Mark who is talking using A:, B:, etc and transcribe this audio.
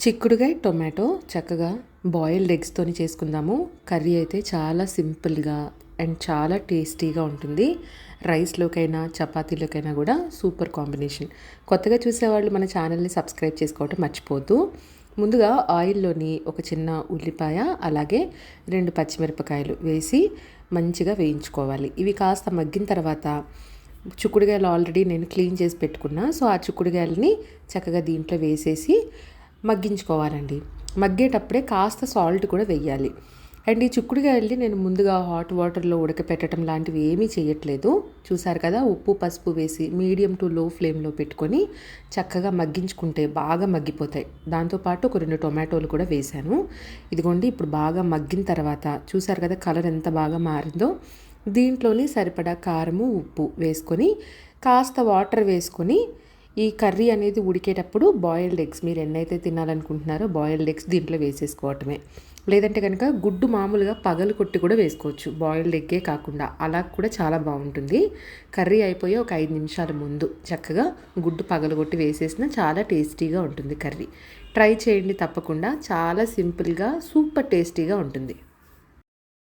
A: చిక్కుడుగాయ టొమాటో చక్కగా బాయిల్డ్ ఎగ్స్తోని చేసుకుందాము. కర్రీ అయితే చాలా సింపుల్గా అండ్ చాలా టేస్టీగా ఉంటుంది. రైస్లోకైనా చపాతీలోకైనా కూడా సూపర్ కాంబినేషన్. కొత్తగా చూసేవాళ్ళు మన ఛానల్ని సబ్స్క్రైబ్ చేసుకోవటం మర్చిపోద్దు. ముందుగా ఆయిల్లోని ఒక చిన్న ఉల్లిపాయ అలాగే 2 పచ్చిమిరపకాయలు వేసి మంచిగా వేయించుకోవాలి. ఇవి కాస్త మగ్గిన తర్వాత చిక్కుడుగాయలు ఆల్రెడీ నేను క్లీన్ చేసి పెట్టుకున్నా. సో ఆ చిక్కుడుగాయలని చక్కగా దీంట్లో వేసేసి మగ్గించుకోవాలండి. మగ్గేటప్పుడే కాస్త సాల్ట్ కూడా వేయాలి. అండ్ ఈ చిక్కుడుగాయల్ని నేను ముందుగా హాట్ వాటర్లో ఉడకపెట్టడం లాంటివి ఏమీ చేయట్లేదు. చూసారు కదా, ఉప్పు పసుపు వేసి మీడియం టు లో ఫ్లేమ్లో పెట్టుకొని చక్కగా మగ్గించుకుంటే బాగా మగ్గిపోతాయి. దాంతోపాటు ఒక 2 టొమాటోలు కూడా వేశాను. ఇదిగోండి, ఇప్పుడు బాగా మగ్గిన తర్వాత చూసారు కదా కలర్ ఎంత బాగా మారిందో. దీంట్లోని సరిపడా కారము ఉప్పు వేసుకొని కాస్త వాటర్ వేసుకొని ఈ కర్రీ అనేది ఉడికేటప్పుడు బాయిల్డ్ ఎగ్స్, మీరు ఎన్నైతే తినాలనుకుంటున్నారో బాయిల్డ్ ఎగ్స్ దీంట్లో వేసేసుకోవటమే. లేదంటే కనుక గుడ్డు మామూలుగా పగలు కొట్టి కూడా వేసుకోవచ్చు, బాయిల్డ్ ఎగ్గే కాకుండా. అలా కూడా చాలా బాగుంటుంది. కర్రీ అయిపోయి ఒక 5 నిమిషాల ముందు చక్కగా గుడ్డు పగలగొట్టి వేసేసిన చాలా టేస్టీగా ఉంటుంది కర్రీ. ట్రై చేయండి తప్పకుండా. చాలా సింపుల్గా సూపర్ టేస్టీగా ఉంటుంది.